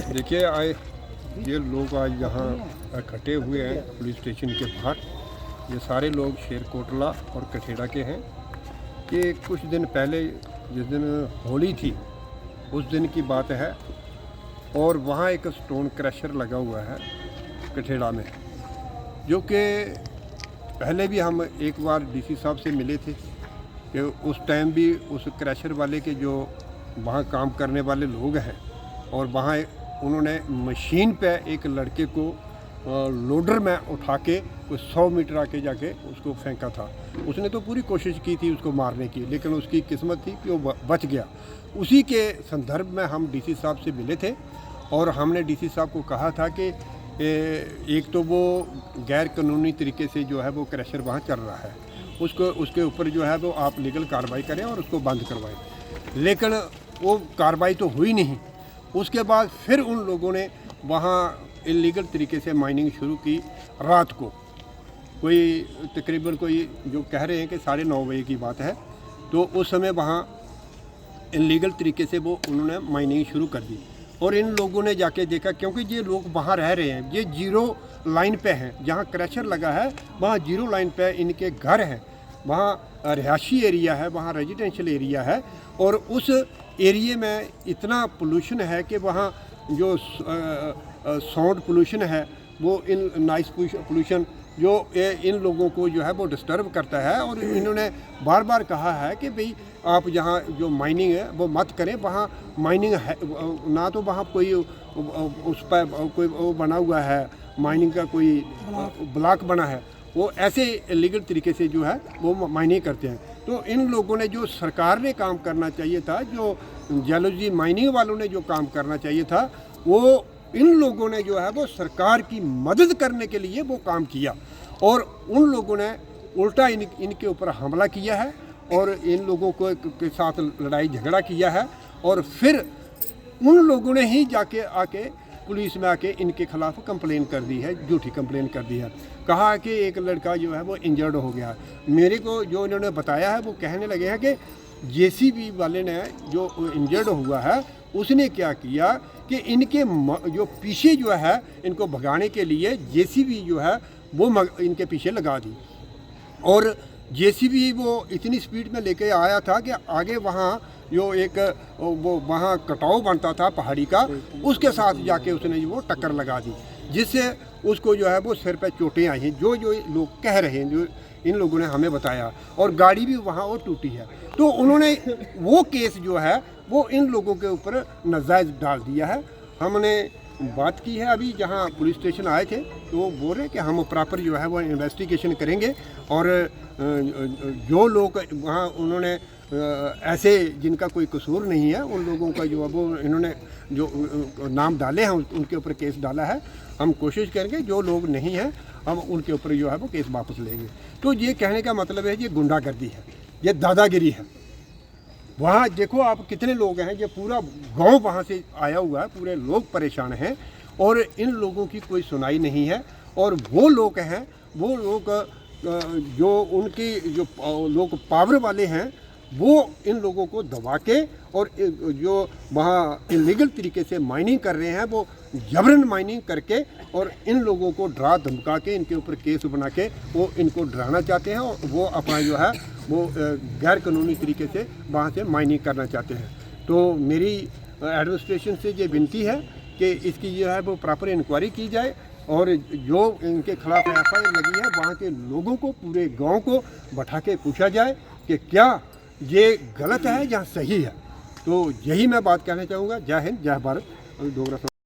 देखिए आए ये लोग आज यहाँ इकट्ठे हुए हैं पुलिस स्टेशन के बाहर। ये सारे लोग शेरकोटला और कठेड़ा के हैं। ये कुछ दिन पहले जिस दिन होली थी उस दिन की बात है, और वहाँ एक स्टोन क्रशर लगा हुआ है कठेड़ा में, जो कि पहले भी हम एक बार डीसी साहब से मिले थे कि उस टाइम भी उस क्रशर वाले के जो वहाँ काम करने वाले लोग हैं, और वहाँ उन्होंने मशीन पे एक लड़के को लोडर में उठा के कुछ 100 मीटर आके जाके उसको फेंका था। उसने तो पूरी कोशिश की थी उसको मारने की, लेकिन उसकी किस्मत थी कि वो बच गया। उसी के संदर्भ में हम डीसी साहब से मिले थे, और हमने डीसी साहब को कहा था कि एक तो वो गैर कानूनी तरीके से जो है वो क्रशर वहाँ चल रहा है, उसके ऊपर जो है वो आप लीगल कार्रवाई करें और उसको बंद करवाएं। लेकिन वो कार्रवाई तो हुई नहीं। उसके बाद फिर उन लोगों ने वहाँ इलीगल तरीके से माइनिंग शुरू की। रात को कोई तकरीबन कोई जो कह रहे हैं कि 9:30 बजे की बात है, तो उस समय वहाँ इलीगल तरीके से वो उन्होंने माइनिंग शुरू कर दी। और इन लोगों ने जाके देखा, क्योंकि ये लोग वहाँ रह रहे हैं, ये 0 लाइन पे हैं, जहाँ क्रशर लगा है वहाँ 0 लाइन पे इनके घर हैं, वहाँ रिहायशी एरिया है, वहाँ रेजिडेंशियल एरिया है, और उस एरिए में इतना पोल्यूशन है कि वहाँ जो साउंड पोल्यूशन है वो इन नॉइस पोल्यूशन जो इन लोगों को जो है वो डिस्टर्ब करता है। और इन्होंने बार बार कहा है कि भाई आप जहाँ जो माइनिंग है वो मत करें, वहाँ माइनिंग है ना, तो वहाँ कोई उस पर कोई वो बना हुआ है माइनिंग का कोई ब्लॉक बना है, वो ऐसे इलीगल तरीके से जो है वो माइनिंग करते हैं। तो इन लोगों ने जो सरकार ने काम करना चाहिए था, जो जियोलॉजी माइनिंग वालों ने जो काम करना चाहिए था, वो इन लोगों ने जो है वो सरकार की मदद करने के लिए वो काम किया, और उन लोगों ने उल्टा इनके ऊपर हमला किया है और इन लोगों को के साथ लड़ाई झगड़ा किया है। और फिर उन लोगों ने ही जाके आके पुलिस में आके इनके खिलाफ कंप्लेन कर दी है, झूठी कंप्लेन कर दी है। कहा कि एक लड़का जो है वो इंजर्ड हो गया। मेरे को जो इन्होंने बताया है वो कहने लगे हैं कि जेसीबी वाले ने जो इंजर्ड हुआ है उसने क्या किया कि इनके जो पीछे जो है इनको भगाने के लिए जेसीबी जो है वो इनके पीछे लगा दी, और जेसीबी वो इतनी स्पीड में लेके आया था कि आगे वहाँ जो एक वो वहाँ कटाव बनता था पहाड़ी का, उसके साथ जाके उसने वो टक्कर लगा दी, जिससे उसको जो है वो सिर पे चोटें आई हैं, जो लोग कह रहे हैं, जो इन लोगों ने हमें बताया। और गाड़ी भी वहाँ वो टूटी है। तो उन्होंने वो केस जो है वो इन लोगों के ऊपर नाजायज़ डाल दिया है। हमने बात की है अभी जहाँ पुलिस स्टेशन आए थे, तो वो बोल रहे कि हम प्रॉपर जो है वो इन्वेस्टिगेशन करेंगे, और जो लोग वहाँ उन्होंने ऐसे जिनका कोई कसूर नहीं है उन लोगों का जो है वो इन्होंने जो नाम डाले हैं उनके ऊपर केस डाला है। हम कोशिश करेंगे जो लोग नहीं हैं हम उनके ऊपर जो है वो केस वापस लेंगे। तो ये कहने का मतलब है ये गुंडागर्दी है, ये दादागिरी है। वहाँ देखो आप कितने लोग हैं, ये पूरा गांव वहाँ से आया हुआ है, पूरे लोग परेशान हैं, और इन लोगों की कोई सुनाई नहीं है। और वो लोग हैं, वो लोग जो उनकी जो लोग पावर वाले हैं, वो इन लोगों को दबा के और जो वहाँ इलीगल तरीके से माइनिंग कर रहे हैं वो जबरन माइनिंग करके और इन लोगों को डरा धमका के इनके ऊपर केस बना के वो इनको डराना चाहते हैं, और वो अपना जो है वो गैर कानूनी तरीके से वहाँ से माइनिंग करना चाहते हैं। तो मेरी एडमिनिस्ट्रेशन से ये विनती है कि इसकी जो है वो प्रॉपर इंक्वायरी की जाए, और जो इनके खिलाफ एफआईआर लगी है वहाँ के लोगों को, पूरे गांव को बैठा के पूछा जाए कि क्या ये गलत है या सही है। तो यही मैं बात कहना चाहूँगा। जय हिंद, जय भारत। डोगरा